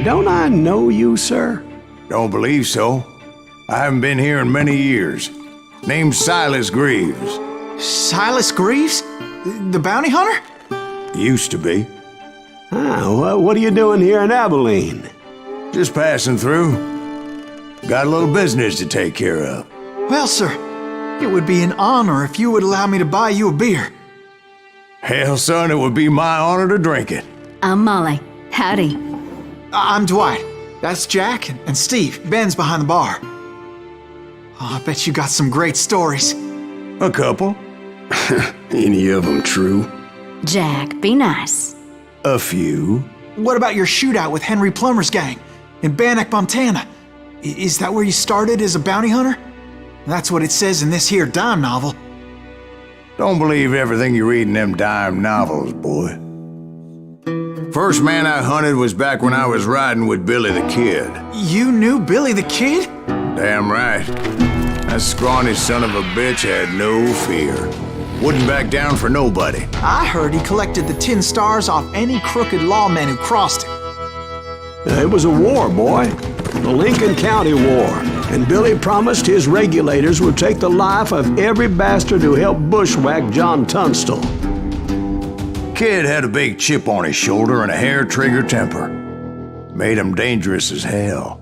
don't I know you, sir? Don't believe so. I haven't been here in many years. Name's Silas Greaves. Silas Greaves? The bounty hunter? Used to be. What are you doing here in Abilene? Just passing through. Got a little business to take care of. Well, sir, it would be an honor if you would allow me to buy you a beer. Hell, son, it would be my honor to drink it. I'm Molly. Howdy. I'm Dwight. That's Jack and Steve. Ben's behind the bar. Oh, I bet you got some great stories. A couple. Any of them true? Jack, be nice. A few. What about your shootout with Henry Plummer's gang in Bannock, Montana? Is that where you started as a bounty hunter? That's what it says in this here dime novel. Don't believe everything you read in them dime novels, boy. First man I hunted was back when I was riding with Billy the Kid. You knew Billy the Kid? Damn right. That scrawny son of a bitch had no fear. Wouldn't back down for nobody. I heard he collected the 10 stars off any crooked lawman who crossed him. It was a war, boy. The Lincoln County War. And Billy promised his regulators would take the life of every bastard who helped bushwhack John Tunstall. Kid had a big chip on his shoulder and a hair-trigger temper. Made him dangerous as hell.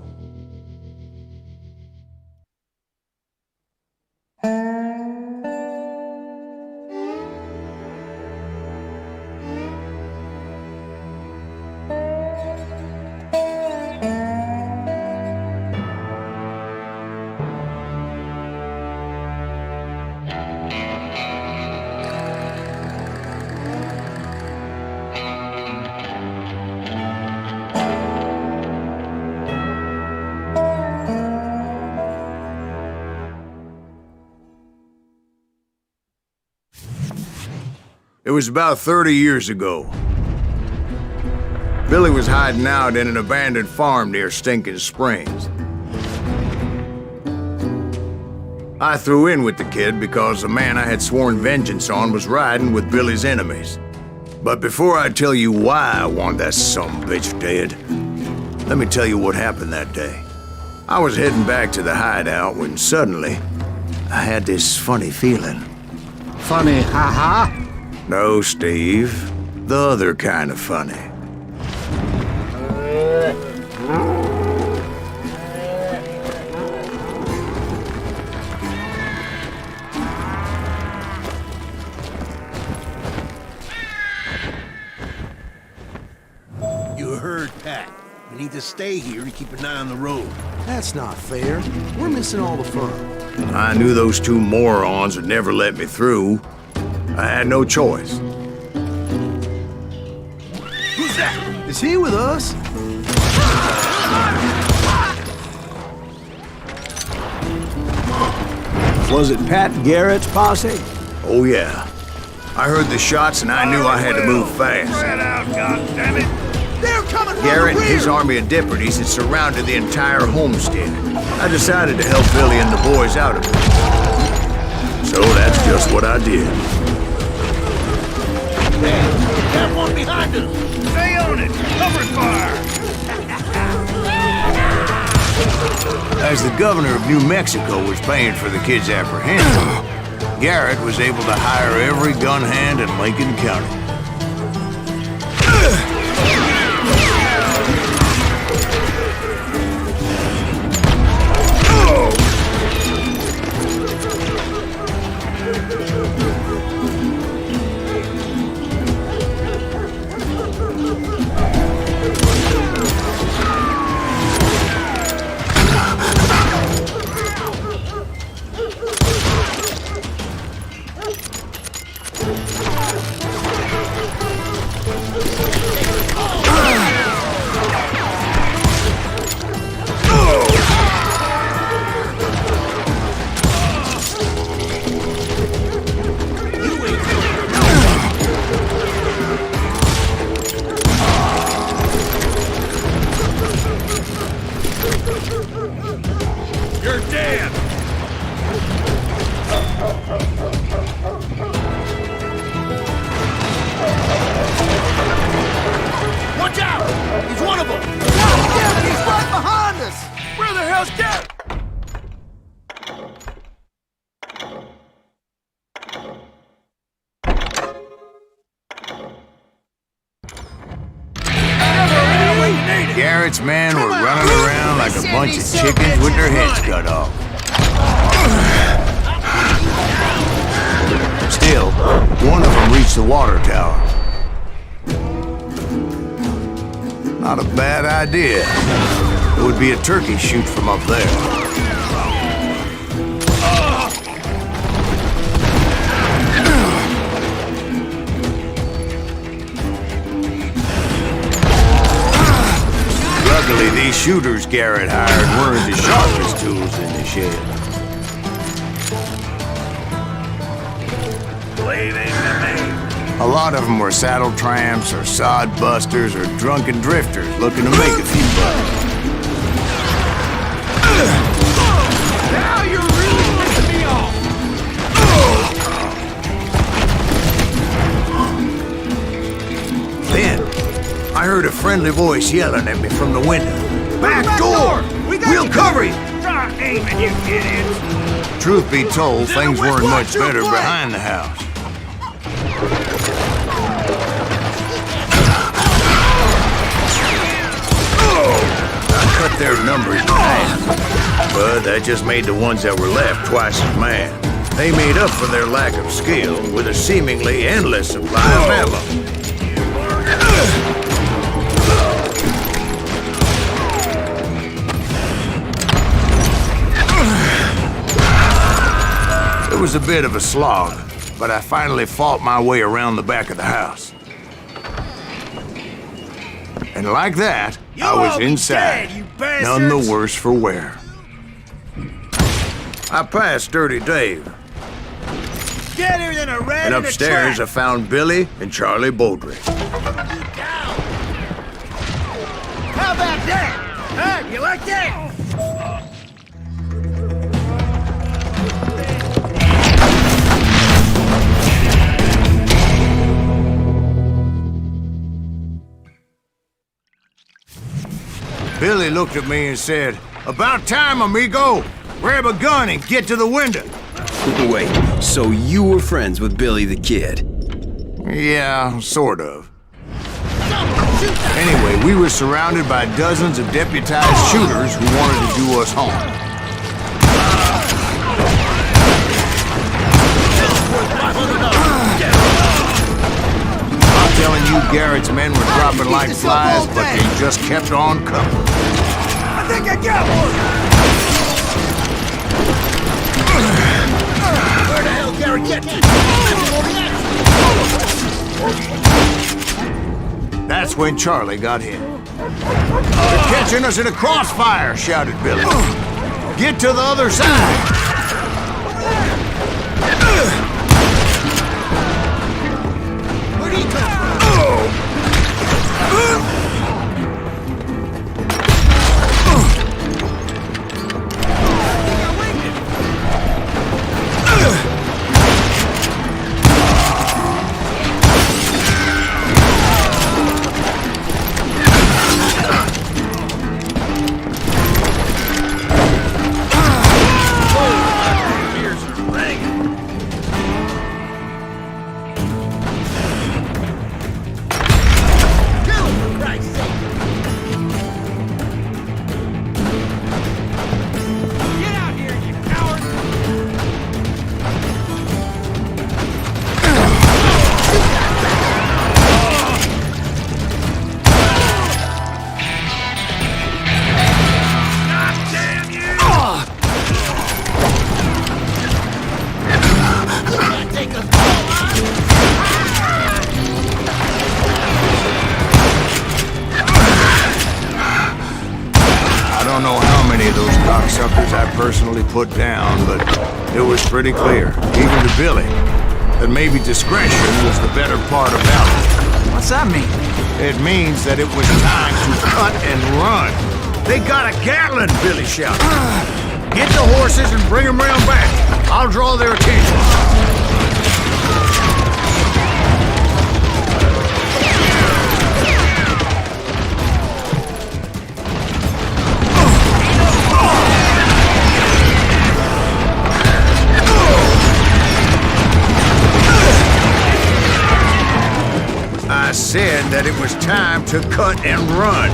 It was about 30 years ago. Billy was hiding out in an abandoned farm near Stinking Springs. I threw in with the kid because the man I had sworn vengeance on was riding with Billy's enemies. But before I tell you why I want that sumbitch dead, let me tell you what happened that day. I was heading back to the hideout when suddenly I had this funny feeling. Funny, ha-ha? No, Steve. The other kind of funny. You heard Pat. We need to stay here and keep an eye on the road. That's not fair. We're missing all the fun. I knew those two morons would never let me through. I had no choice. Who's that? Is he with us? Was it Pat Garrett's posse? Oh, yeah. I heard the shots and I knew I had to move fast. Spread out, goddammit! They're coming from Garrett the and rear! his army of deputies had surrounded the entire homestead. I decided to help Billy and the boys out of it. So that's just what I did. That one behind us! Stay on it! Cover fire! As the governor of New Mexico was paying for the kid's apprehension, Garrett was able to hire every gun hand in Lincoln County. Garrett's men were running around like a bunch of chickens with their heads cut off. Still, one of them reached the water tower. Not a bad idea. It would be a turkey shoot from up there. Luckily, these shooters Garrett hired weren't the sharpest tools in the shed. A lot of them were saddle tramps or sod busters or drunken drifters looking to make a few bucks. Now you're really pissing me off! Then, I heard a friendly voice yelling at me from the window. Back door! We'll cover you! Try aiming, you idiots! Truth be told, things weren't much better behind the house. I cut their numbers in half, but that just made the ones that were left twice as mad. They made up for their lack of skill with a seemingly endless supply of ammo. It was a bit of a slog, but I finally fought my way around the back of the house. And like that, I was inside, none the worse for wear. I passed Dirty Dave. Get here than a rat And in a upstairs, I trap. found Billy and Charlie Baldry. How about that? Huh? You like that? Billy looked at me and said, "About time, amigo. Grab a gun and get to the window." Wait, so you were friends with Billy the Kid? Yeah, sort of. Anyway, we were surrounded by dozens of deputized shooters who wanted to do us harm. I'm telling you, Garrett's men were dropping like flies, but they just kept on coming. I think I got one! Where the hell Garrett get me? That's when Charlie got hit. "They're catching us in a crossfire," shouted Billy. "Get to the other side!" Where'd he come from? Cocksuckers I personally put down, but it was pretty clear, even to Billy, that maybe discretion was the better part of valor. What's that mean? It means that it was time to cut and run. "They got a Gatling!" Billy shouted. "Get the horses and bring them round back. I'll draw their attention." I said that it was time to cut and run.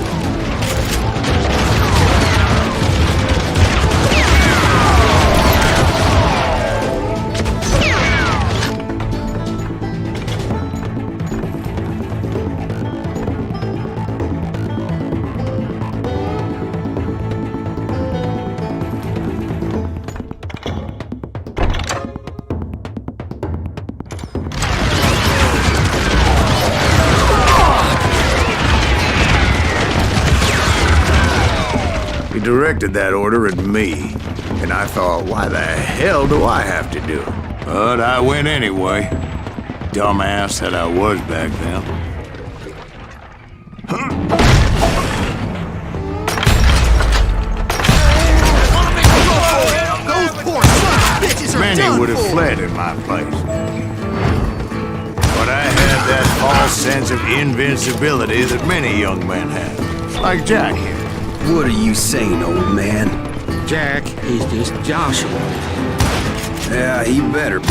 directed that order at me, and I thought, why the hell do I have to do it? But I went anyway. Dumbass that I was back then. Those poor son bitches are Many would have done for. fled in my place. But I had that false sense of invincibility that many young men have. Like Jack here. What are you saying, old man? Jack is just Joshua. Yeah, he better be.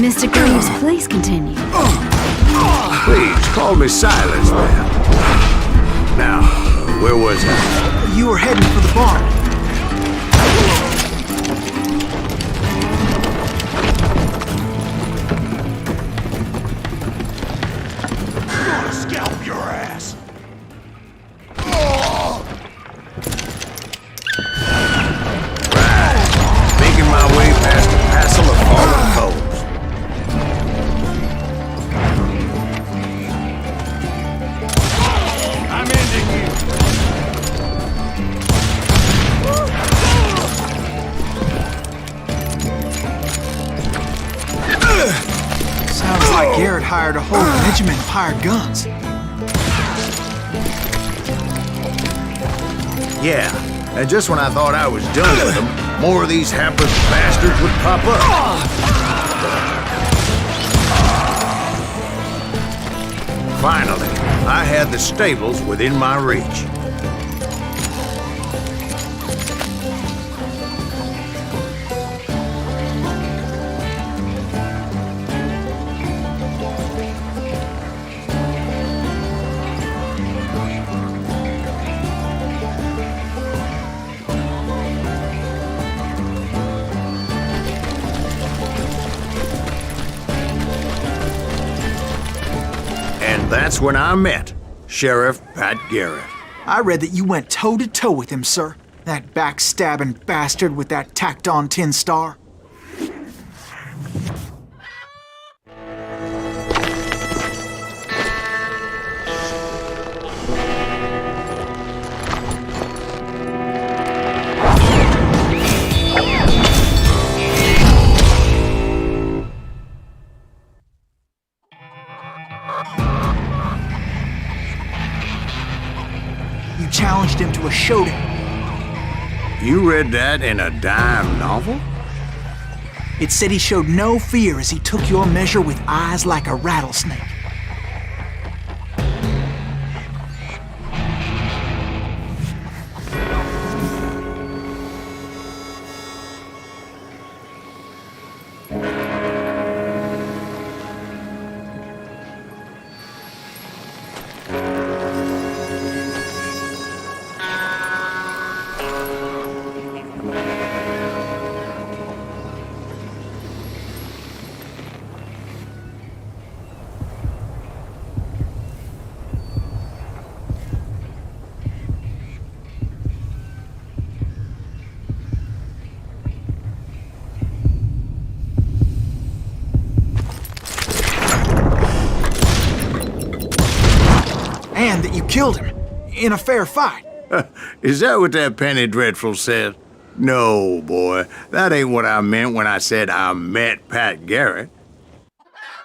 Mr. Greaves, please continue. Please, call me Silas, man. Now, where was I? You were heading for the barn. Gonna scalp your ass. Making my way past a passel of fallen foes. I'm ending you. Sounds like Garrett hired a whole regiment of hired guns. Yeah, and just when I thought I was done with them, more of these hapless bastards would pop up. Finally, I had the stables within my reach. And that's when I met Sheriff Pat Garrett. I read that you went toe-to-toe with him, sir. That backstabbing bastard with that tacked-on tin star. You challenged him to a showdown. You read that in a dime novel? It said he showed no fear as he took your measure with eyes like a rattlesnake. And that you killed him in a fair fight. Is that what that Penny Dreadful said? No, boy. That ain't what I meant when I said I met Pat Garrett.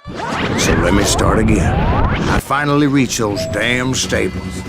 So let me start again. I finally reached those damn stables.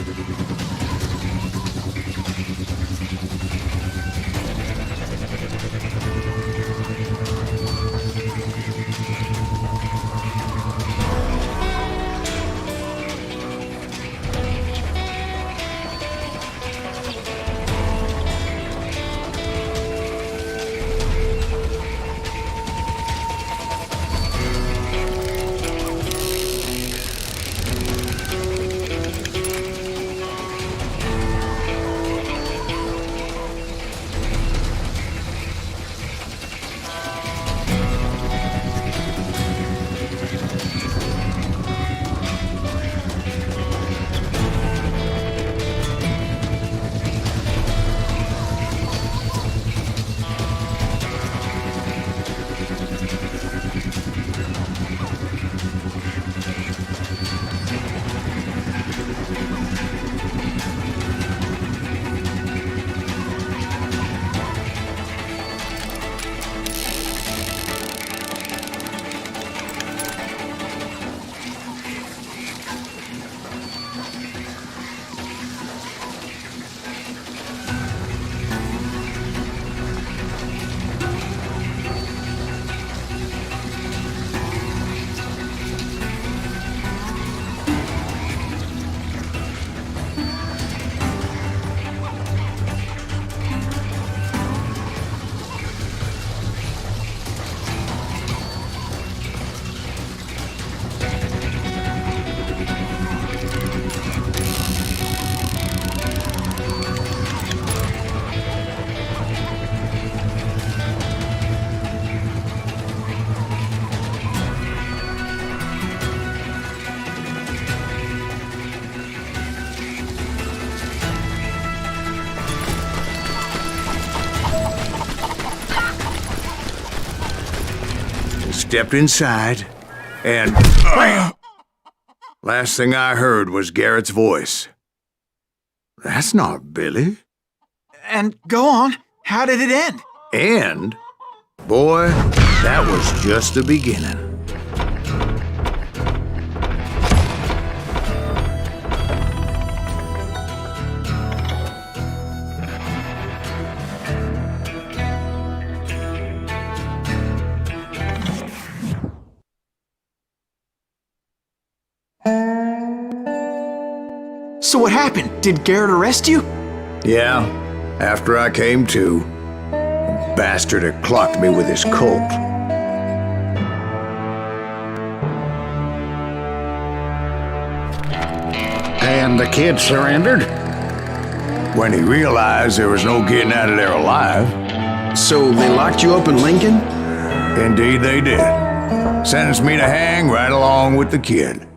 Stepped inside, and last thing I heard was Garrett's voice. That's not Billy. And go on. How did it end? And, boy, that was just the beginning. So what happened? Did Garrett arrest you? Yeah, after I came to, the bastard had clocked me with his Colt. And the kid surrendered? When he realized there was no getting out of there alive. So they locked you up in Lincoln? Indeed they did. Sentenced me to hang right along with the kid.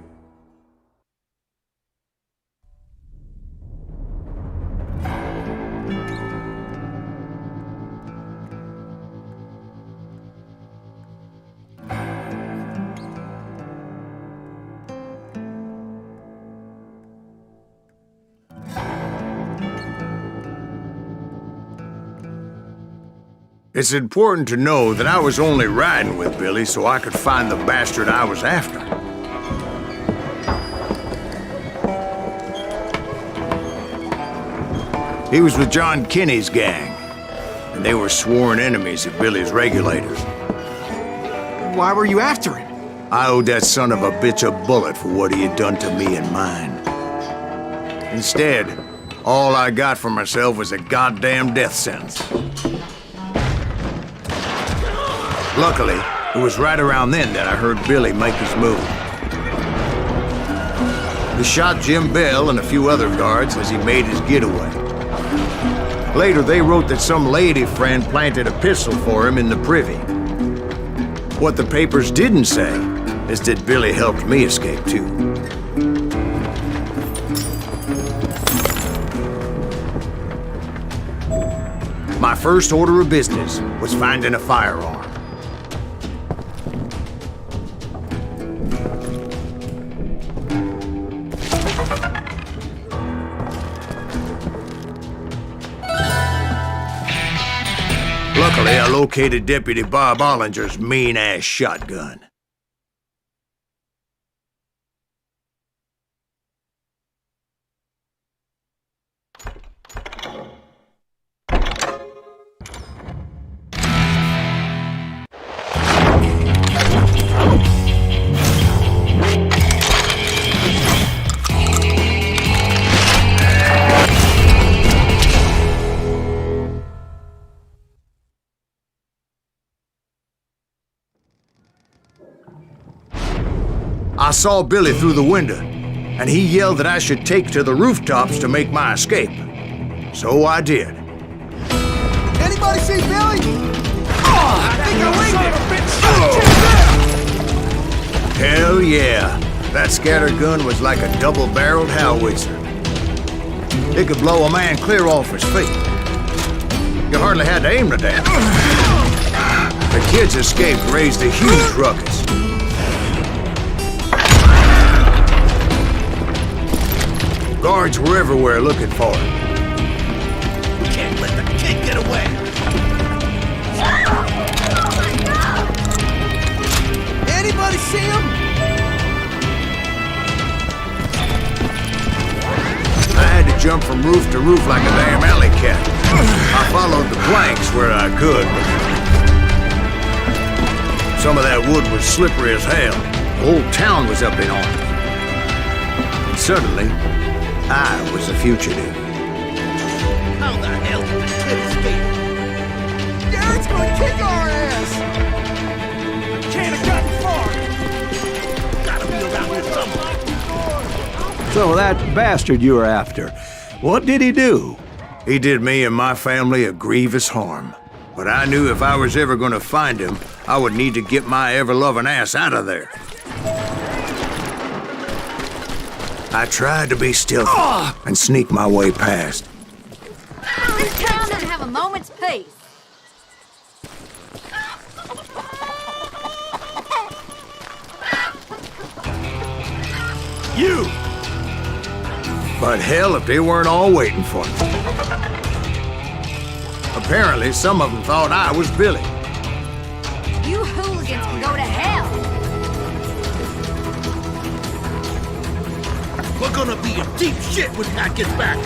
It's important to know that I was only riding with Billy so I could find the bastard I was after. He was with John Kinney's gang, and they were sworn enemies of Billy's regulators. Why were you after him? I owed that son of a bitch a bullet for what he had done to me and mine. Instead, all I got for myself was a goddamn death sentence. Luckily, it was right around then that I heard Billy make his move. He shot Jim Bell and a few other guards as he made his getaway. Later, they wrote that some lady friend planted a pistol for him in the privy. What the papers didn't say is that Billy helped me escape, too. My first order of business was finding a firearm. Luckily, I located Deputy Bob Ollinger's mean-ass shotgun. I saw Billy through the window, and he yelled that I should take to the rooftops to make my escape. So I did. Anybody see Billy? Oh, I think I winged it! Hell yeah. That scattergun was like a double-barreled howitzer. It could blow a man clear off his feet. You hardly had to aim the damn. The kid's escape raised a huge ruckus. Guards were everywhere looking for him. We can't let the kid get away! Anybody see him? I had to jump from roof to roof like a damn alley cat. I followed the planks where I could, but some of that wood was slippery as hell. The whole town was up in arms. And suddenly, I was a fugitive. How the hell did the kid escape? Garrett's gonna kick our ass! Can't have gotten far! Gotta be around here somewhere. So that bastard you were after, what did he do? He did me and my family a grievous harm. But I knew if I was ever gonna find him, I would need to get my ever-loving ass out of there. I tried to be stealthy and sneak my way past. This town doesn't have a moment's peace. You! But hell, if they weren't all waiting for me. Apparently, some of them thought I was Billy. You hooligans can go to hell. We're gonna be in deep shit when Pat gets back.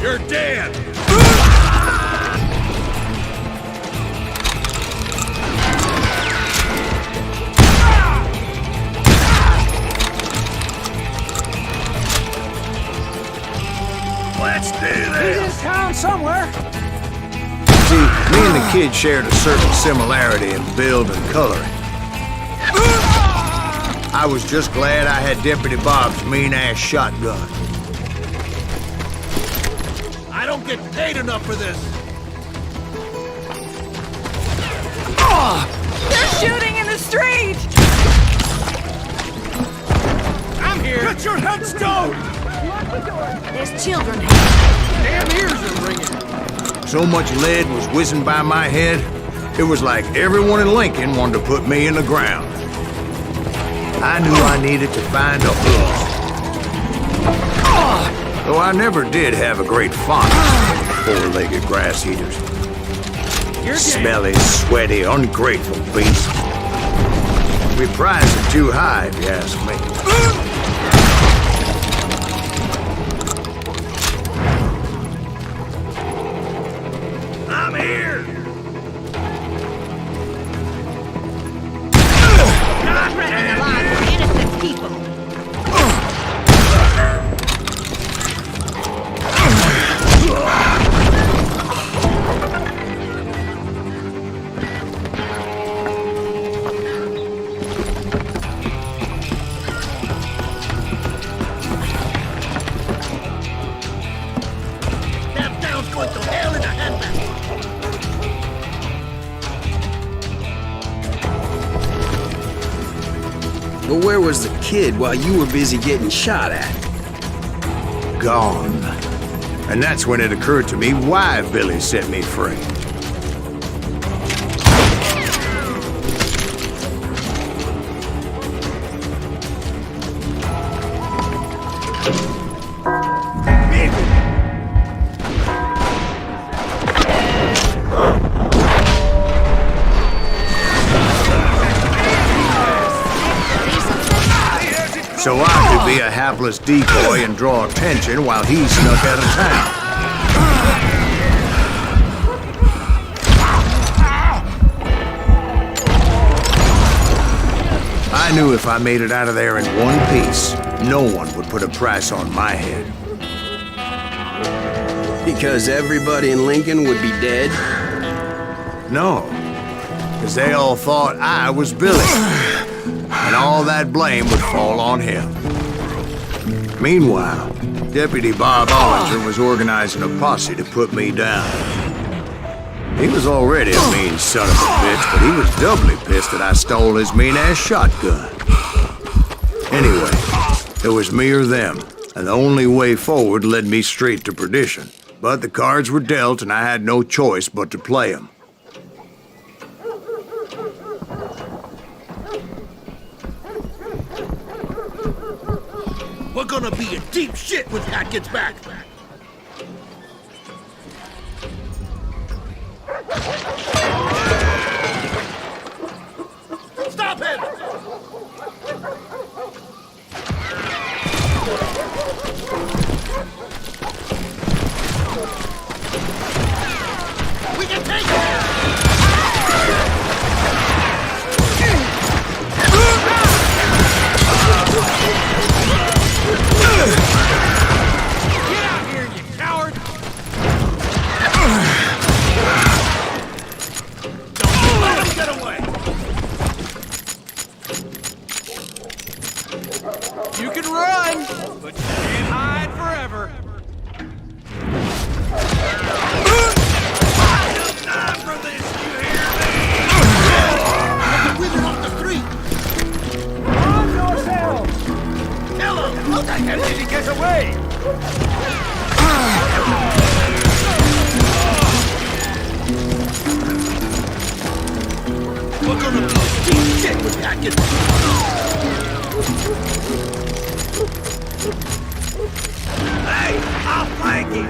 You're dead! Let's do this! Town somewhere. See, me and the kid shared a certain similarity in build and coloring. I was just glad I had Deputy Bob's mean-ass shotgun. I don't get paid enough for this! They're shooting in the street! I'm here! Get your head stoned! There's children here. Damn ears are ringing! So much lead was whizzing by my head, it was like everyone in Lincoln wanted to put me in the ground. I knew I needed to find a horse. Though I never did have a great fondness for four-legged grass eaters. Smelly, sweaty, ungrateful beasts. We prize it too high, if you ask me. I'm here! Not threatening the lives of innocent people. That town's going to hell in a handbasket! But where was the kid while you were busy getting shot at? Gone. And that's when it occurred to me why Billy set me free. So I could be a hapless decoy and draw attention while he snuck out of town. I knew if I made it out of there in one piece, no one would put a price on my head. Because everybody in Lincoln would be dead? No, because they all thought I was Billy. And all that blame would fall on him. Meanwhile, Deputy Bob Ollinger was organizing a posse to put me down. He was already a mean son of a bitch, but he was doubly pissed that I stole his mean-ass shotgun. Anyway, it was me or them, and the only way forward led me straight to perdition. But the cards were dealt, and I had no choice but to play them. We're gonna be in deep shit when Pat gets back. Stop him! We can take it! Get out here, you coward! Don't let him get away! You can run, but you can't hide! forever. And did he get away? We're gonna blow steam dead with Hackett. Hey, I'll flank him.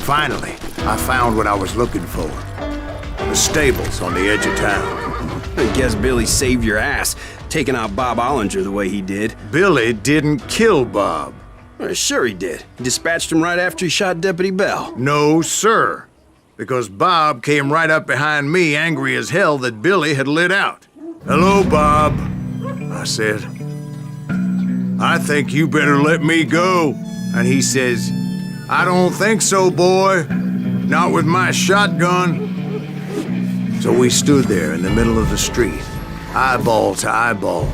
Finally, I found what I was looking for. The stables on the edge of town. I guess Billy saved your ass, taking out Bob Ollinger the way he did. Billy didn't kill Bob. Well, sure he did. He dispatched him right after he shot Deputy Bell. No, sir. Because Bob came right up behind me, angry as hell that Billy had lit out. "Hello, Bob," I said. "I think you better let me go." And he says, "I don't think so, boy. Not with my shotgun." So we stood there in the middle of the street, eyeball to eyeball.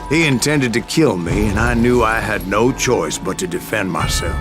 He intended to kill me, and I knew I had no choice but to defend myself.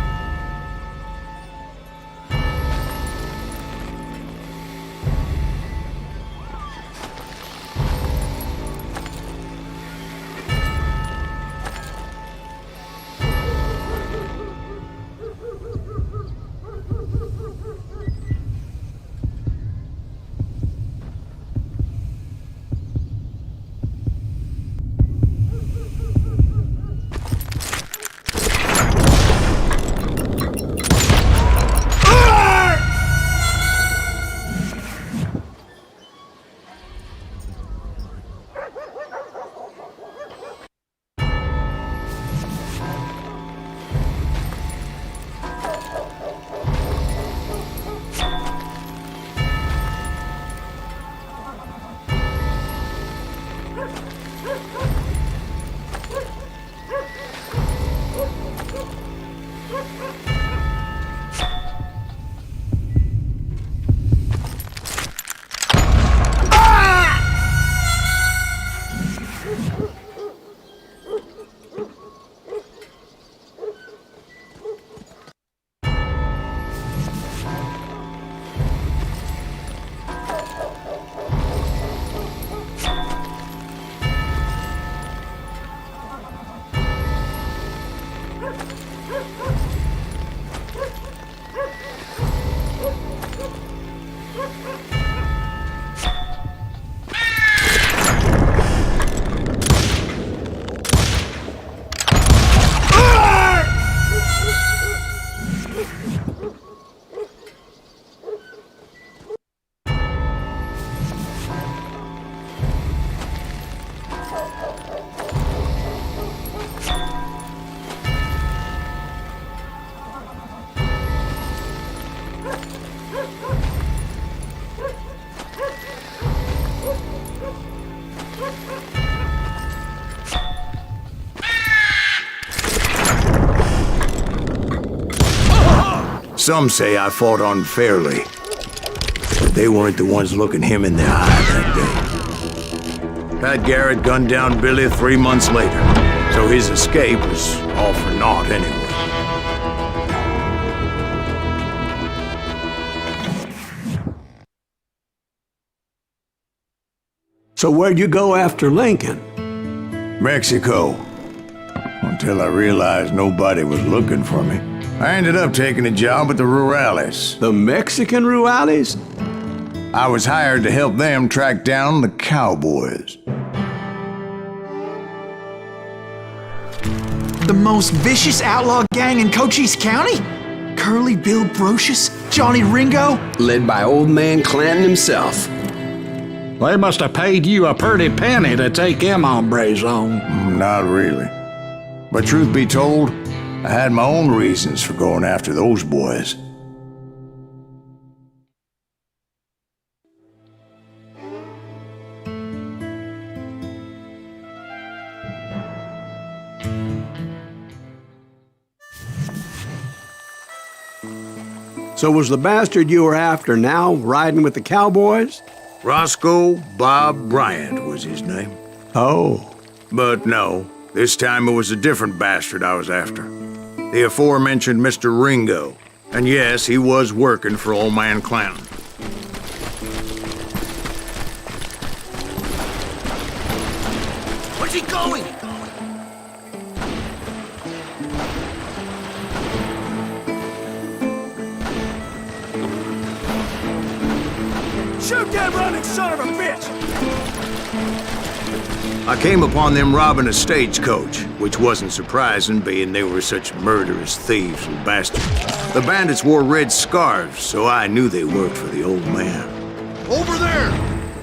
Some say I fought unfairly. But they weren't the ones looking him in the eye that day. Pat Garrett gunned down Billy 3 months later, so his escape was all for naught anyway. So where'd you go after Lincoln? Mexico. Until I realized nobody was looking for me. I ended up taking a job at the Rurales. The Mexican Rurales? I was hired to help them track down the cowboys. The most vicious outlaw gang in Cochise County? Curly Bill Brocious? Johnny Ringo? Led by old man Clanton himself. They must have paid you a pretty penny to take them hombres on. Not really. But truth be told, I had my own reasons for going after those boys. So was the bastard you were after now riding with the cowboys? Roscoe Bob Bryant was his name. Oh. But no, this time it was a different bastard I was after. The aforementioned Mr. Ringo. And yes, he was working for old man Clanton. Where's he going? Shoot that running son of a bitch! I came upon them robbing a stagecoach, which wasn't surprising, being they were such murderous thieves and bastards. The bandits wore red scarves, so I knew they worked for the old man. Over there!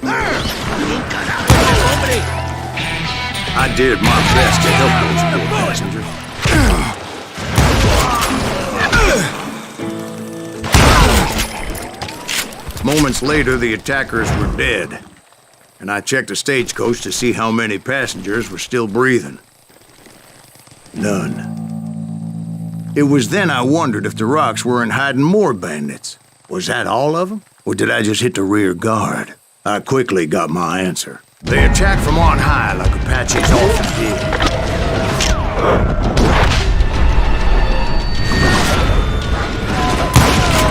There! I did my best to help those poor passengers. Moments later, the attackers were dead, and I checked the stagecoach to see how many passengers were still breathing. None. It was then I wondered if the rocks weren't hiding more bandits. Was that all of them? Or did I just hit the rear guard? I quickly got my answer. They attacked from on high like Apaches often did.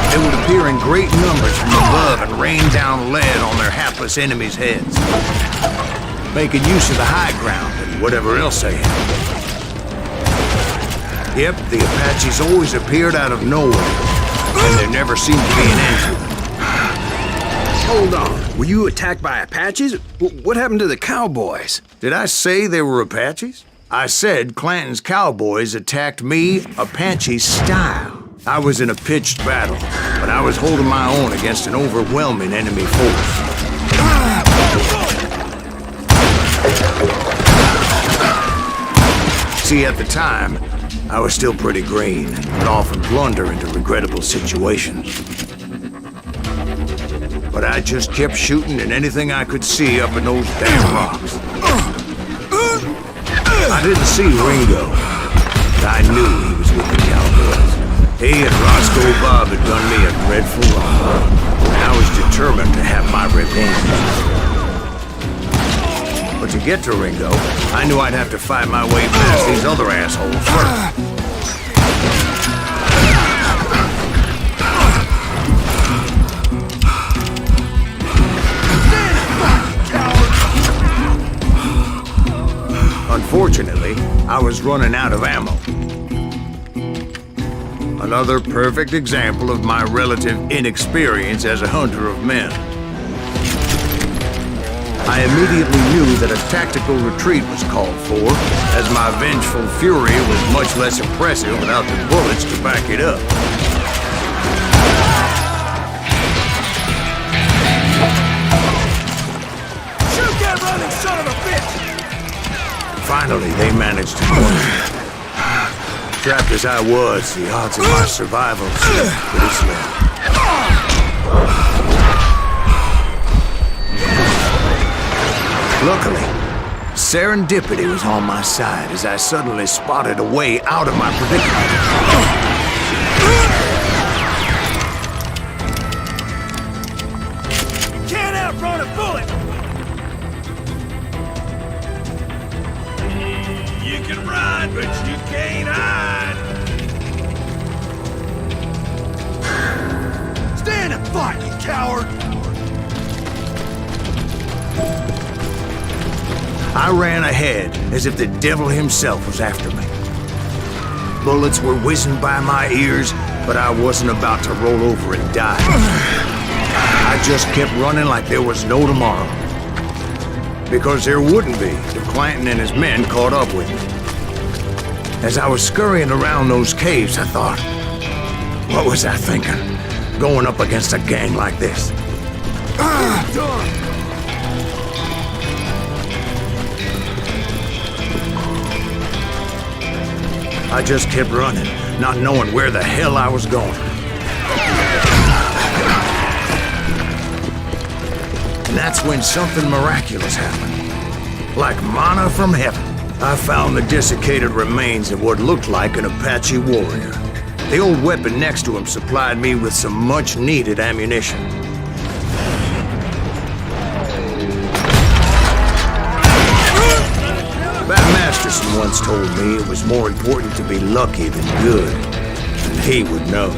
They would appear in great numbers from above and rain down lead on their hapless enemies' heads, making use of the high ground and whatever else they had. Yep, the Apaches always appeared out of nowhere, and there never seemed to be an end to them. Hold on. Were you attacked by Apaches? What happened to the cowboys? Did I say they were Apaches? I said Clanton's cowboys attacked me Apache style. I was in a pitched battle, but I was holding my own against an overwhelming enemy force. See, at the time, I was still pretty green and would often blunder into regrettable situations. But I just kept shooting at anything I could see up in those damn rocks. I didn't see Ringo, but I knew he was with the cowboys. He and Roscoe Bob had done me a dreadful wrong, and I was determined to have my revenge. But to get to Ringo, I knew I'd have to fight my way past these other assholes first. Unfortunately, I was running out of ammo. Another perfect example of my relative inexperience as a hunter of men. I immediately knew that a tactical retreat was called for, as my vengeful fury was much less impressive without the bullets to back it up. Shoot that running son of a bitch! Finally, they managed to corner me. Trapped as I was, the odds of my survival seemed pretty slim. Luckily, serendipity was on my side as I suddenly spotted a way out of my predicament. I ran ahead as if the devil himself was after me. Bullets were whizzing by my ears, but I wasn't about to roll over and die. I just kept running like there was no tomorrow. Because there wouldn't be if Clanton and his men caught up with me. As I was scurrying around those caves, I thought, what was I thinking? Going up against a gang like this? I just kept running, not knowing where the hell I was going. And that's when something miraculous happened. Like manna from heaven, I found the desiccated remains of what looked like an Apache warrior. The old weapon next to him supplied me with some much-needed ammunition. Bat Masterson once told me it was more important to be lucky than good, and he would know.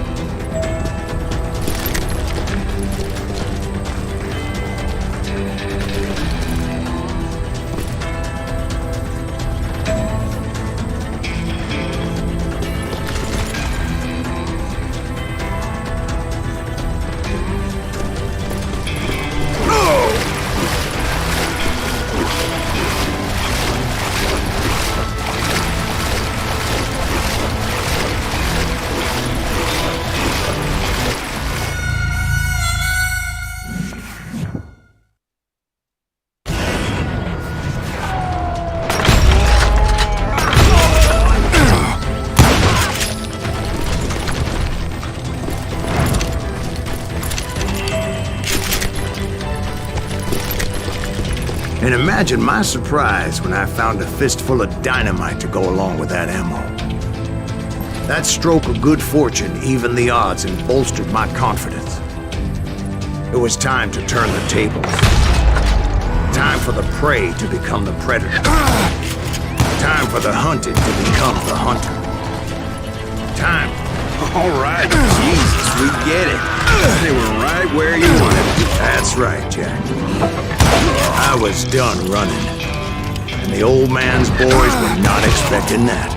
And imagine my surprise when I found a fistful of dynamite to go along with that ammo. That stroke of good fortune evened the odds and bolstered my confidence. It was time to turn the tables. Time for the prey to become the predator. Time for the hunted to become the hunter. Time. All right, Jesus, we get it. They were right where you wanted them. That's right, Jack. I was done running. And the old man's boys were not expecting that.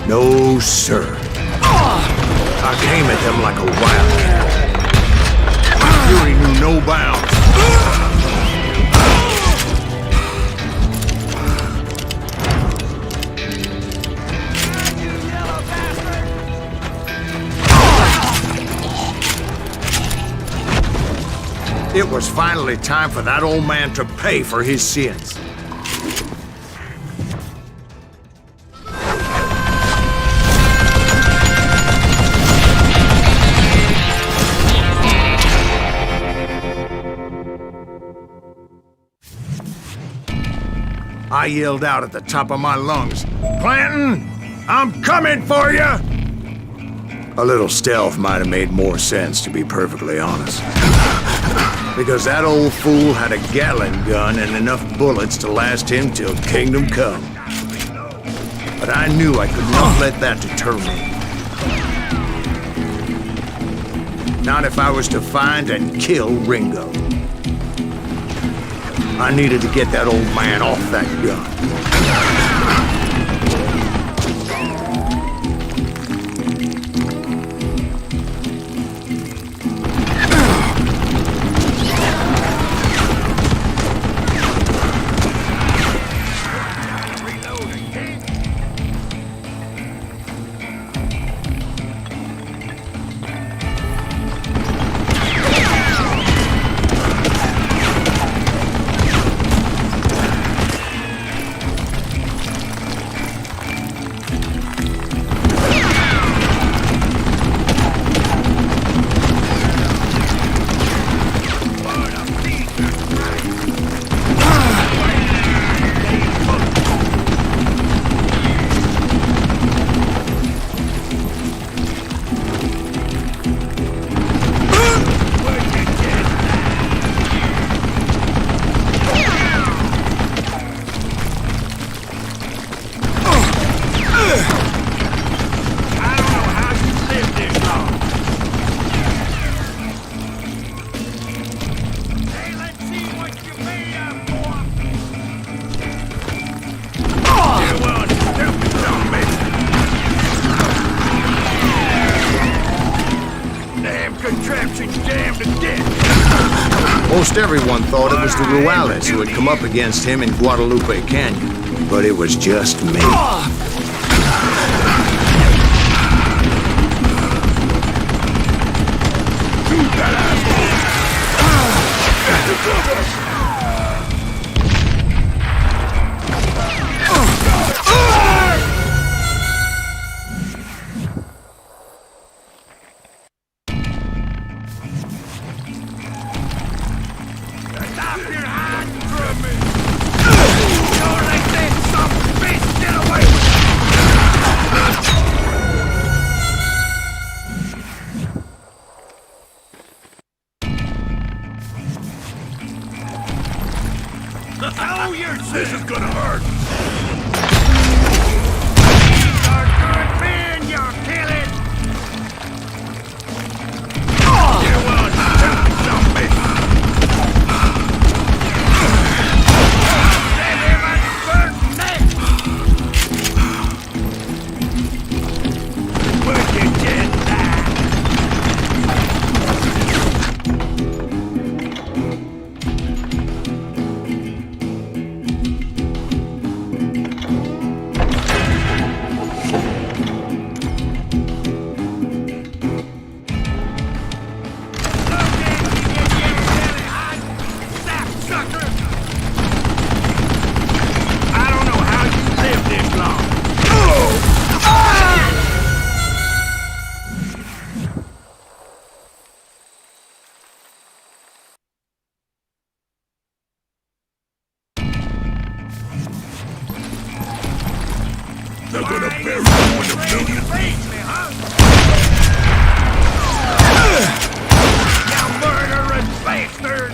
No, sir. I came at them like a wildcat. My fury knew no bounds. It was finally time for that old man to pay for his sins. I yelled out at the top of my lungs, "Clanton, I'm coming for you!" A little stealth might have made more sense, to be perfectly honest. Because that old fool had a Gatling gun and enough bullets to last him till kingdom come. But I knew I could not let that deter me. Not if I was to find and kill Ringo. I needed to get that old man off that gun. contraption's jammed to death. Most everyone thought it was the Ruales who had come up against him in Guadalupe Canyon, but it was just me. Oh, this is gonna hurt. They're gonna bury you in the million. You murdering bastard!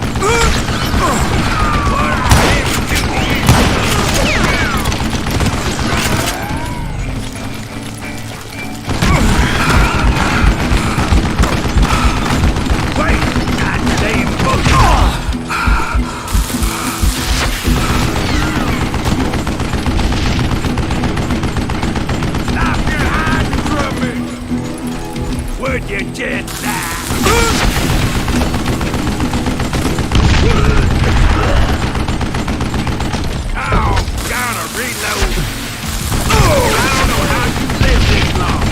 You just die! Oh, gotta reload! I don't know how you live this long!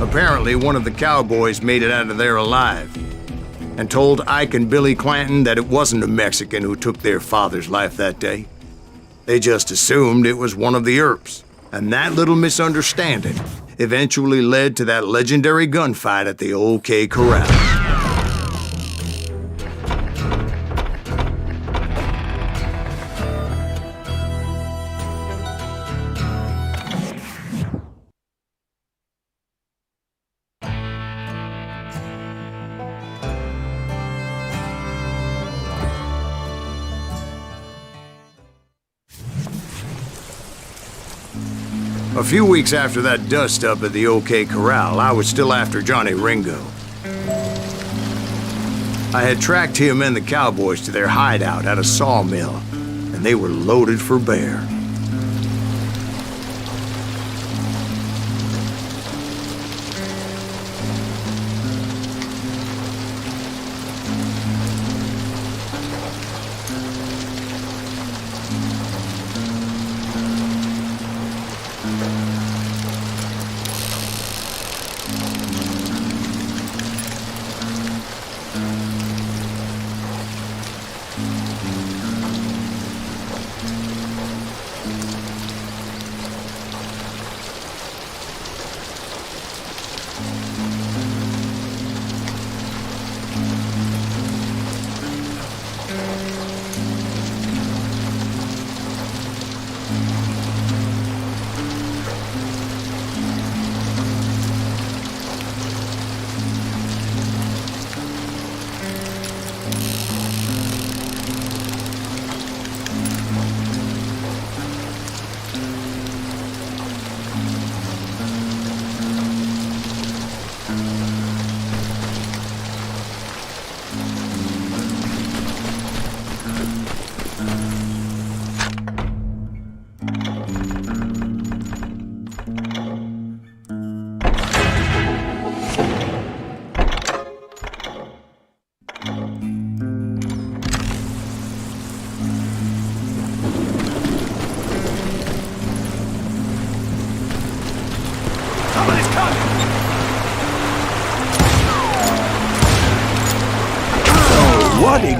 Apparently, one of the cowboys made it out of there alive and told Ike and Billy Clanton that it wasn't a Mexican who took their father's life that day. They just assumed it was one of the Earps, and that little misunderstanding eventually led to that legendary gunfight at the OK Corral. A few weeks after that dust-up at the OK Corral, I was still after Johnny Ringo. I had tracked him and the cowboys to their hideout at a sawmill, and they were loaded for bear.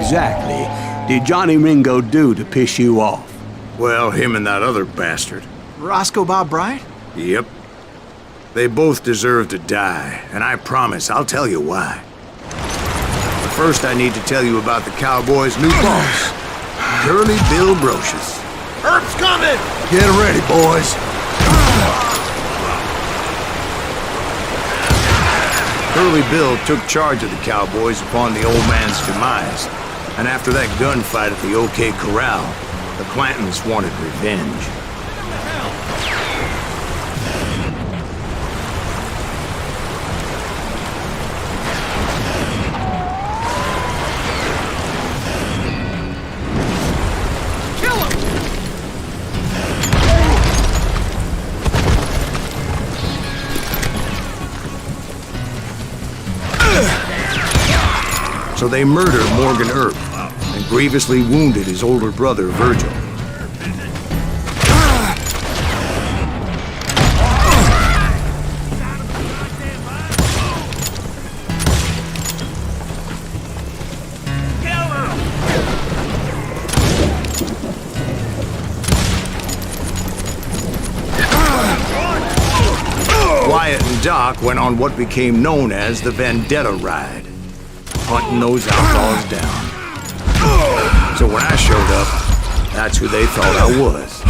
exactly did Johnny Ringo do to piss you off? Well, him and that other bastard. Roscoe Bob Bryant? Yep. They both deserve to die, and I promise I'll tell you why. But first I need to tell you about the Cowboys' new boss, Curly Bill Brocious. Herb's coming! Get ready, boys. Curly Bill took charge of the Cowboys upon the old man's demise, and after that gunfight at the OK Corral, the Clantons wanted revenge. So they murdered Morgan Earp and grievously wounded his older brother, Virgil. Wyatt and Doc went on what became known as the Vendetta Ride, hunting those outlaws down. So when I showed up, that's who they thought I was.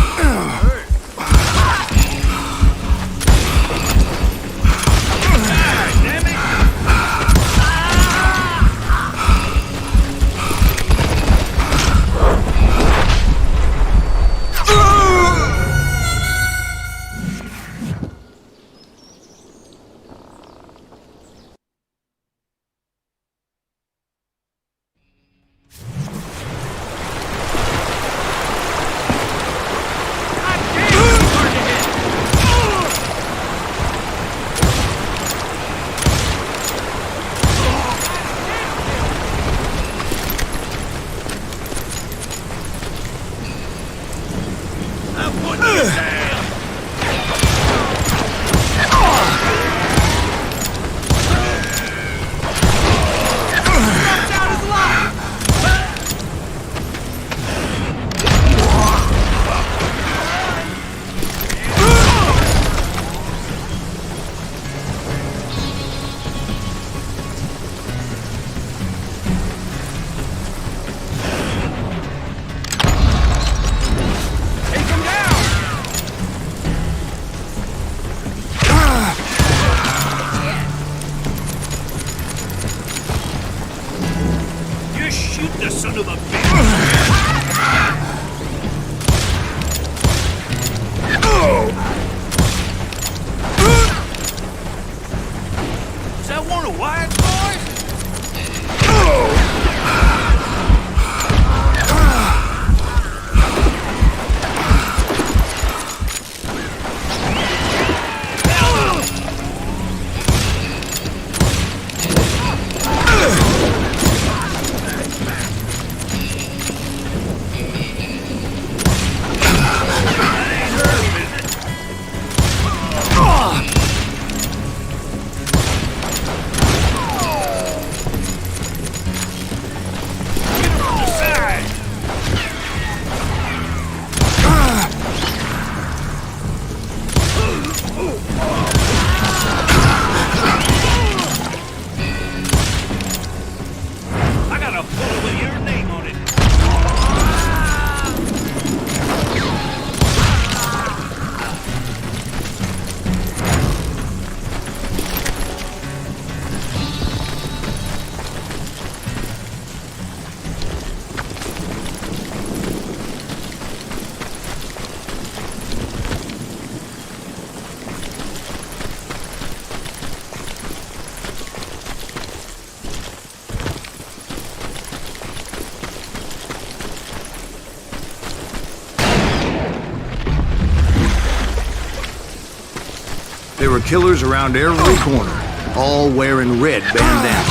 There were killers around every corner, all wearing red bandanas.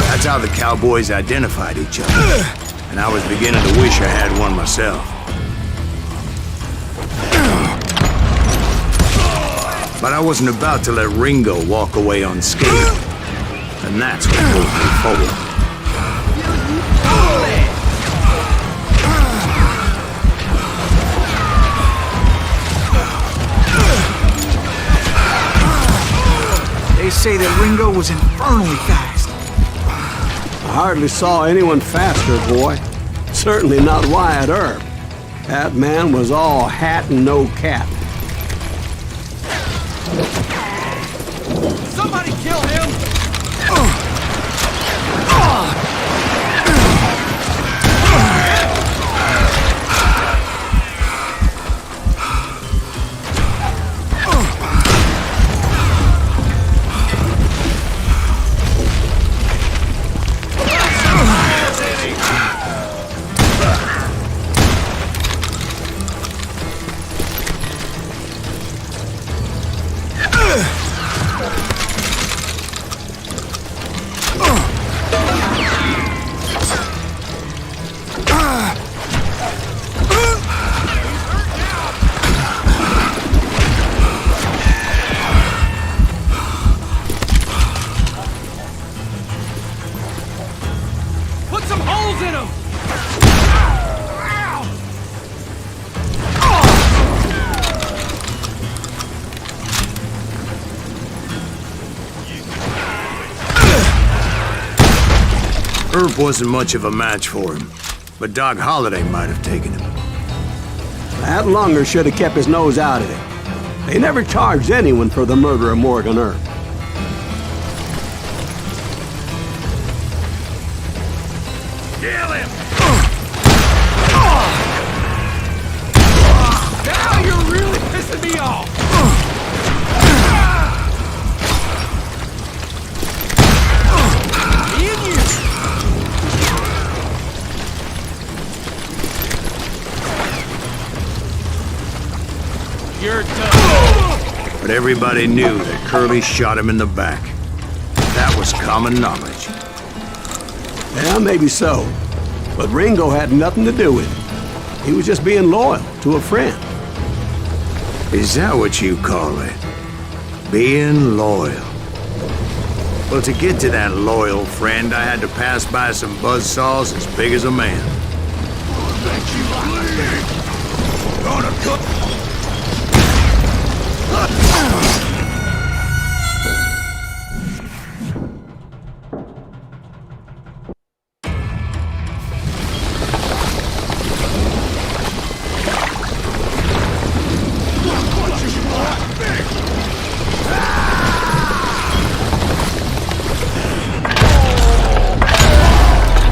That's how the Cowboys identified each other, and I was beginning to wish I had one myself. But I wasn't about to let Ringo walk away unscathed, and that's what moved me forward. Ringo was infernally fast. I hardly saw anyone faster, boy. Certainly not Wyatt Earp. That man was all hat and no cap. Somebody kill him! Put some holes in him! Earp wasn't much of a match for him, but Doc Holliday might have taken him. That lunger should have kept his nose out of it. They never charged anyone for the murder of Morgan Earp. Kill him! Now you're really pissing me off! Me and you! You're done! But everybody knew that Curly shot him in the back. That was common knowledge. Yeah, maybe so. But Ringo had nothing to do with it. He was just being loyal to a friend. Is that what you call it? Being loyal? Well, to get to that loyal friend, I had to pass by some buzzsaws as big as a man. Gonna cook!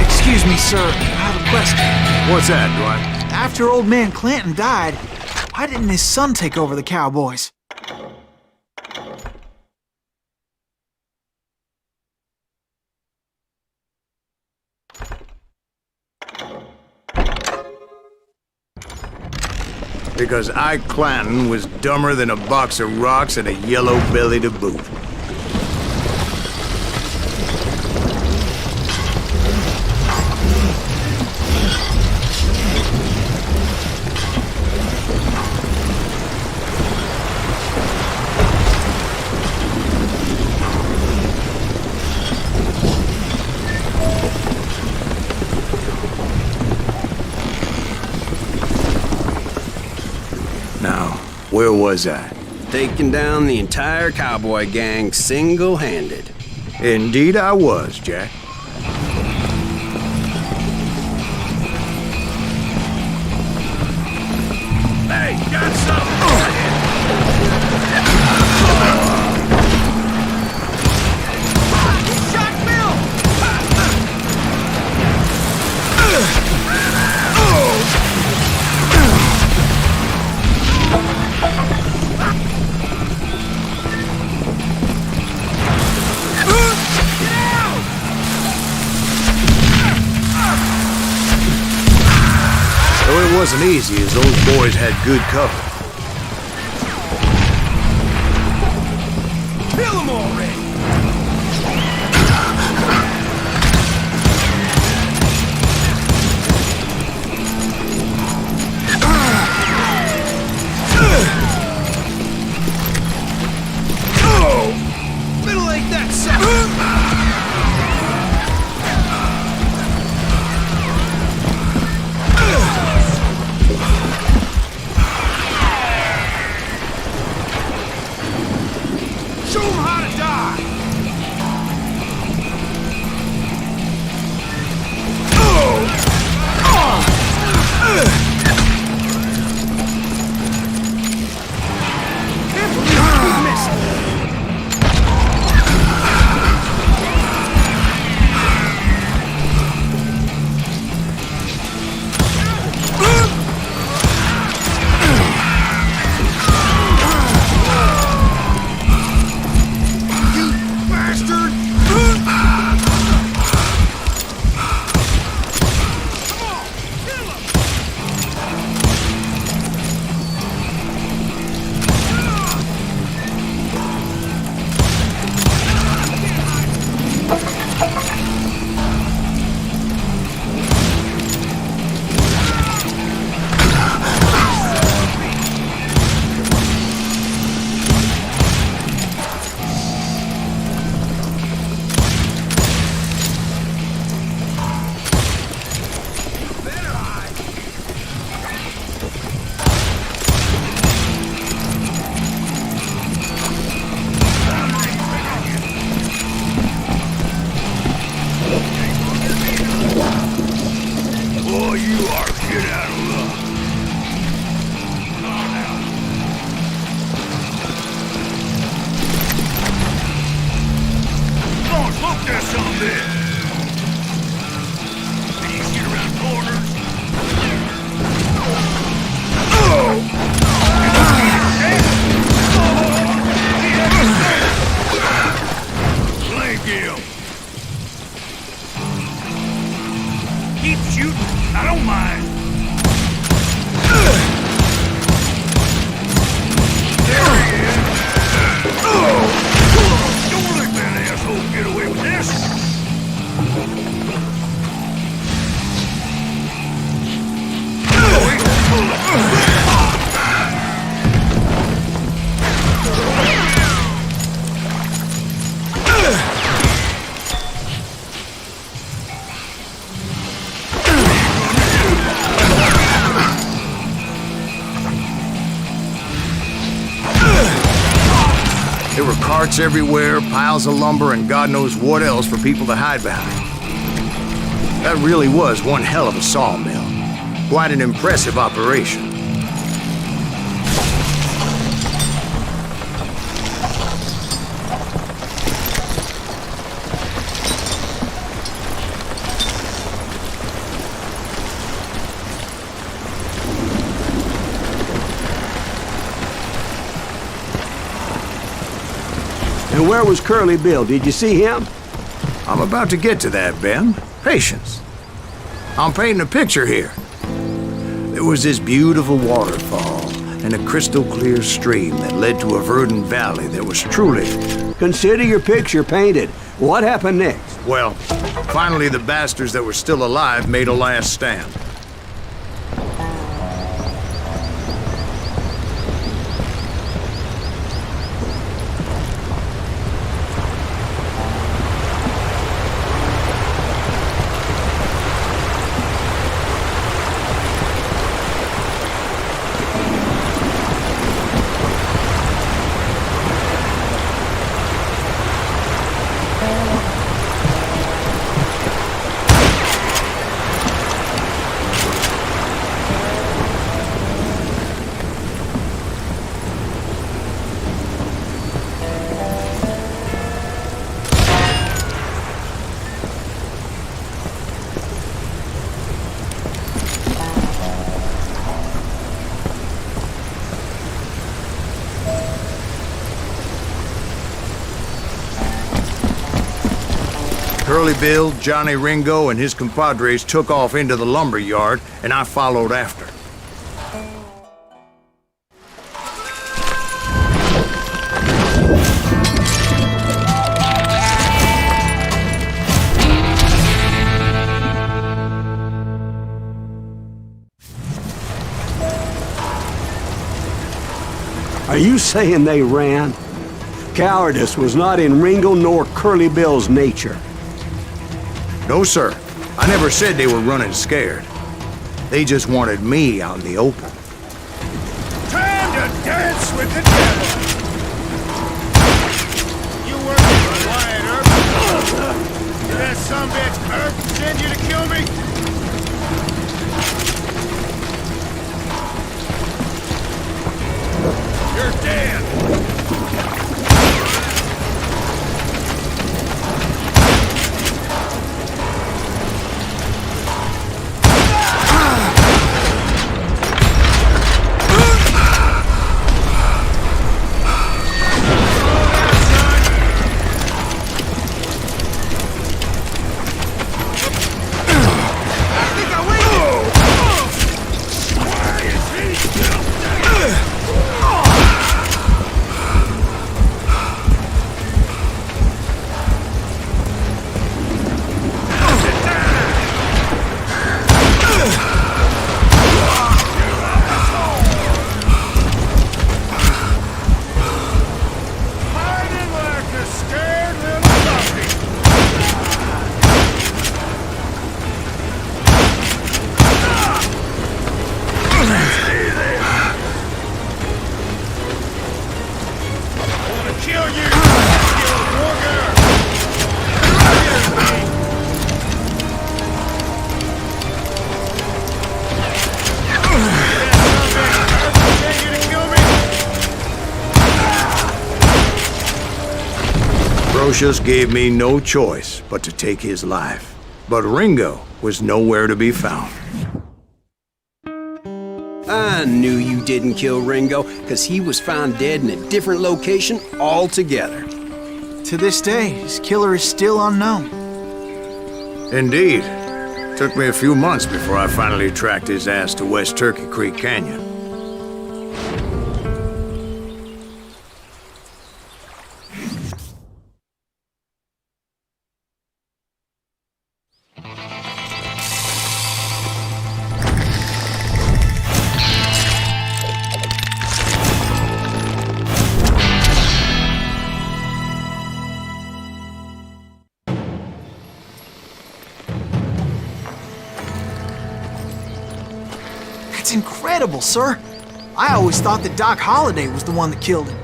Excuse me, sir. I have a question. What's that, Dwight? After old man Clanton died, why didn't his son take over the Cowboys? Because Ike Clanton was dumber than a box of rocks and a yellow belly to boot. Where was I? Taking down the entire cowboy gang single-handed. Indeed I was, Jack. Hey, got something! Shot Bill! It wasn't easy, as those boys had good cover. Kill them already! Middle ain't that something! are shit out of luck. Come on, smoke that some bitch. And you shoot around corners. Flank him. Keep shooting. I don't mind. There he is. Don't let that asshole get away with this. There were carts everywhere, piles of lumber, and God knows what else for people to hide behind. That really was one hell of a sawmill. Quite an impressive operation. And where was Curly Bill? Did you see him? I'm about to get to that, Ben. Patience. I'm painting a picture here. There was this beautiful waterfall and a crystal clear stream that led to a verdant valley that was truly... Consider your picture painted. What happened next? Well, finally the bastards that were still alive made a last stand. Curly Bill, Johnny Ringo, and his compadres took off into the lumber yard, and I followed after. Are you saying they ran? Cowardice was not in Ringo nor Curly Bill's nature. No, sir. I never said they were running scared. They just wanted me out in the open. Time to dance with the devil! You working for Wyatt Earp? Did that sumbitch Earp send you to kill me? You're dead! Aloysius gave me no choice but to take his life. But Ringo was nowhere to be found. I knew you didn't kill Ringo, because he was found dead in a different location altogether. To this day, his killer is still unknown. Indeed. Took me a few months before I finally tracked his ass to West Turkey Creek Canyon. That's incredible, sir. I always thought that Doc Holliday was the one that killed him.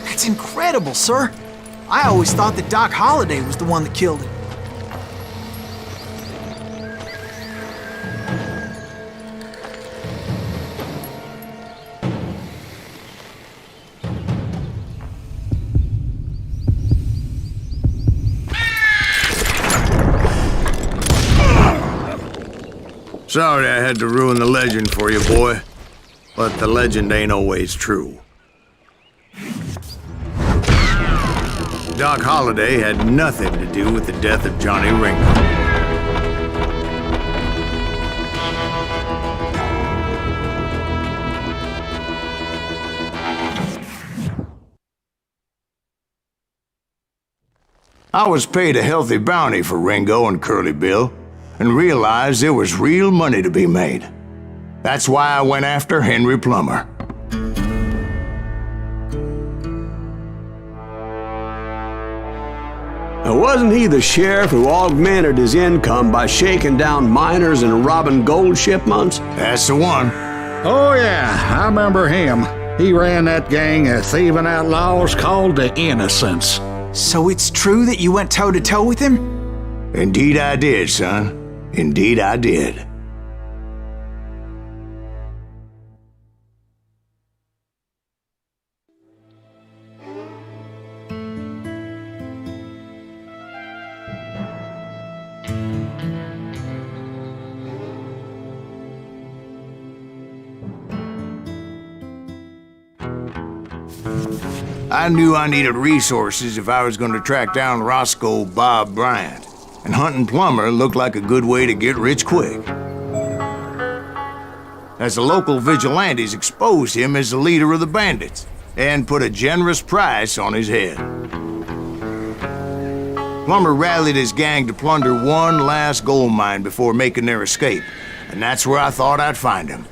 That's incredible, sir. I always thought that Doc Holliday was the one that killed him. Sorry I had to ruin the legend for you, boy. But the legend ain't always true. Doc Holliday had nothing to do with the death of Johnny Ringo. I was paid a healthy bounty for Ringo and Curly Bill, and realized there was real money to be made. That's why I went after Henry Plummer. Now, wasn't he the sheriff who augmented his income by shaking down miners and robbing gold shipments? That's the one. Oh, yeah, I remember him. He ran that gang of thieving outlaws called the Innocents. So it's true that you went toe-to-toe with him? Indeed I did, son. Indeed I did. I knew I needed resources if I was going to track down Roscoe Bob Bryant, and hunting Plummer looked like a good way to get rich quick. As the local vigilantes exposed him as the leader of the bandits, and put a generous price on his head. Plummer rallied his gang to plunder one last gold mine before making their escape, and that's where I thought I'd find him.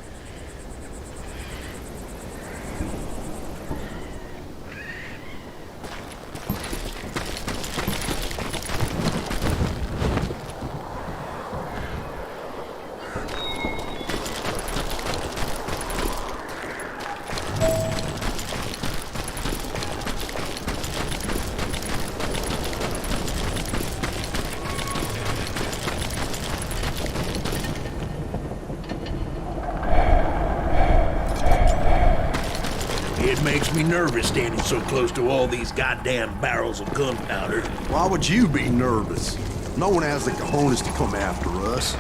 It makes me nervous standing so close to all these goddamn barrels of gunpowder. Why would you be nervous? No one has the cojones to come after us.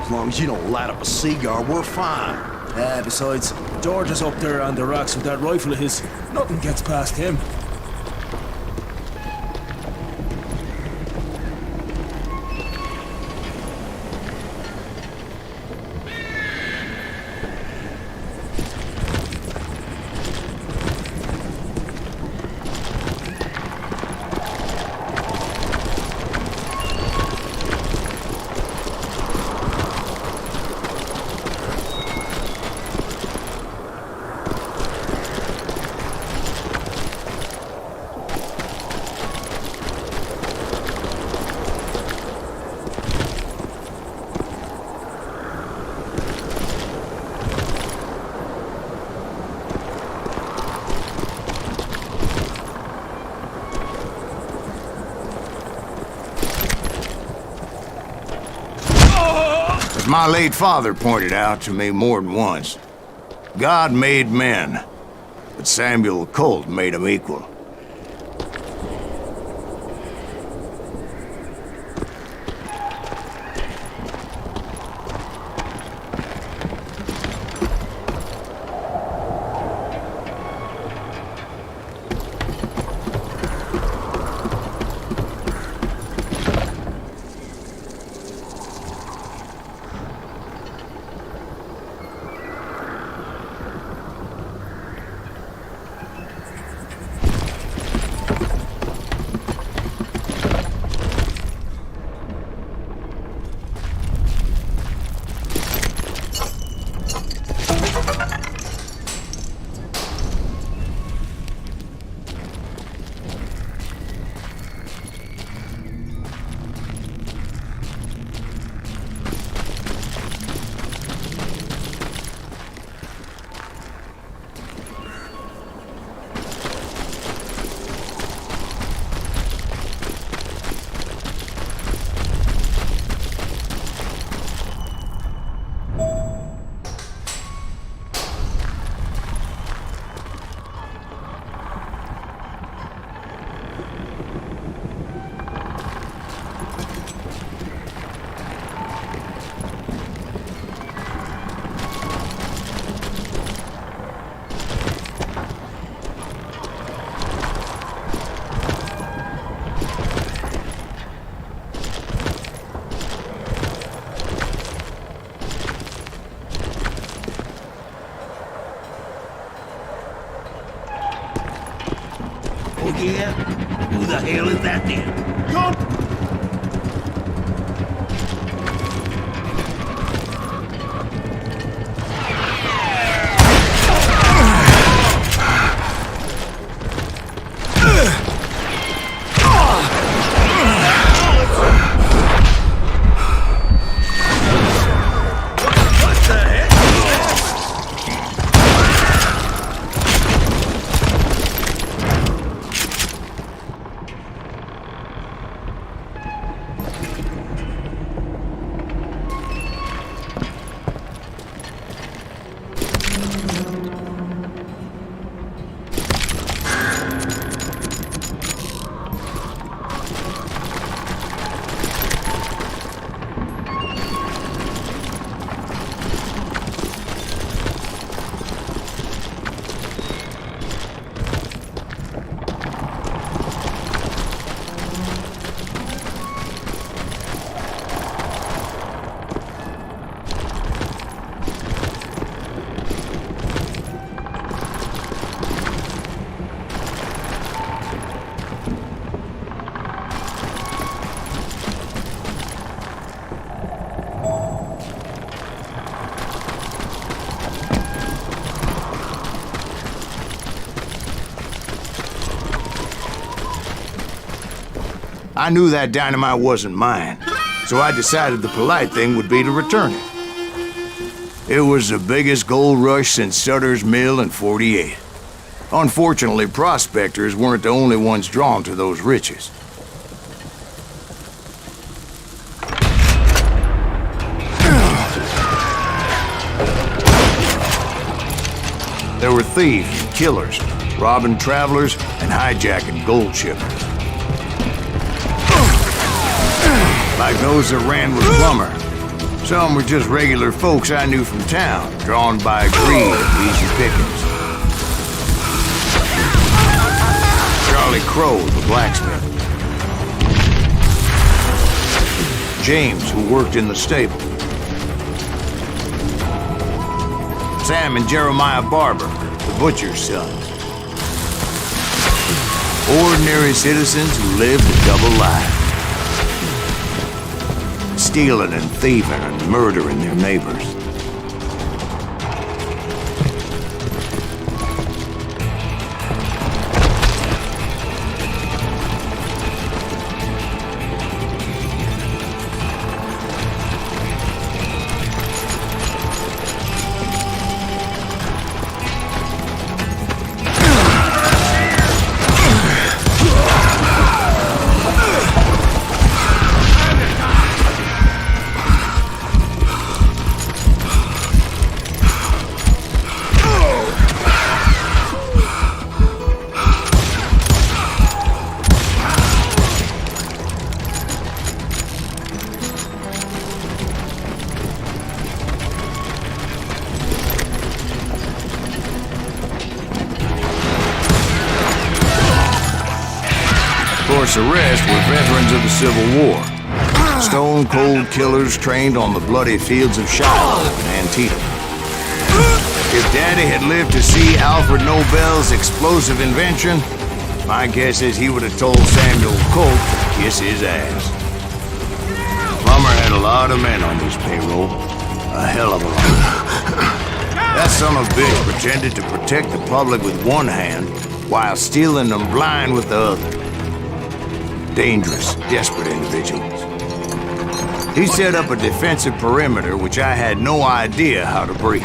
As long as you don't light up a cigar, we're fine. Besides, George is up there on the rocks with that rifle of his. Nothing gets past him. my late father pointed out to me more than once, God made men, but Samuel Colt made them equal. Yeah? Who the hell is that then? I knew that dynamite wasn't mine, so I decided the polite thing would be to return it. It was the biggest gold rush since Sutter's Mill in '48. Unfortunately, prospectors weren't the only ones drawn to those riches. There were thieves and killers, robbing travelers and hijacking gold shipments. Like those that ran with Plummer. Some were just regular folks I knew from town, drawn by greed and easy pickings. Charlie Crow, the blacksmith. James, who worked in the stable. Sam and Jeremiah Barber, the butcher's sons. Ordinary citizens who lived a double life. Stealing and thieving and murdering their neighbors. first arrest were veterans of the Civil War. Stone-cold killers trained on the bloody fields of Shiloh and Antietam. If Daddy had lived to see Alfred Nobel's explosive invention, my guess is he would have told Samuel Colt to kiss his ass. Plummer had a lot of men on his payroll. A hell of a lot. That son of a bitch pretended to protect the public with one hand while stealing them blind with the other. Dangerous, desperate individuals. He set up a defensive perimeter which I had no idea how to breach.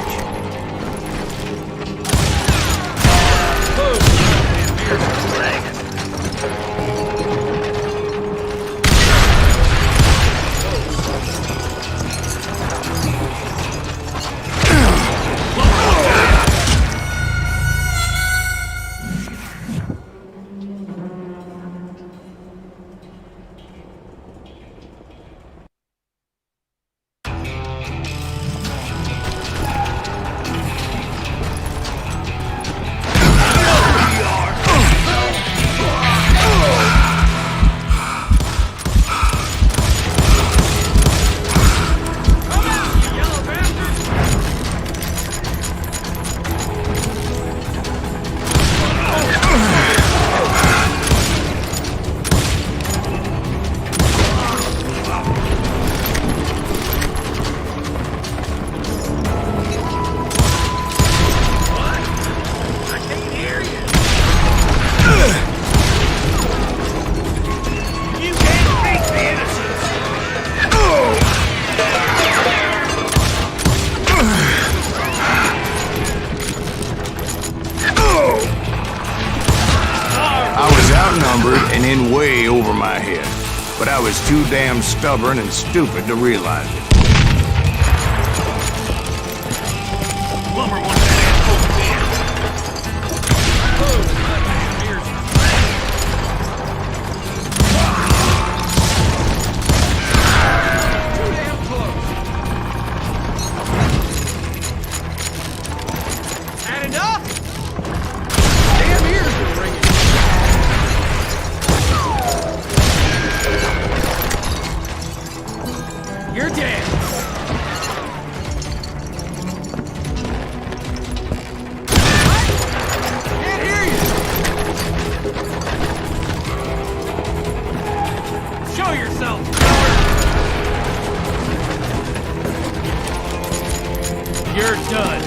And in way over my head. But I was too damn stubborn and stupid to realize it. Plumber wants that asshole dead. Had enough? Damn ears are ringing. You're dead. What? Can't hear you. Show yourself. You're done.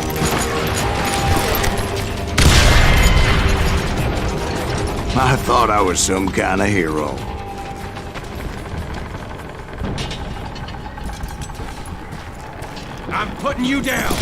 I thought I was some kind of hero. I'm putting you down.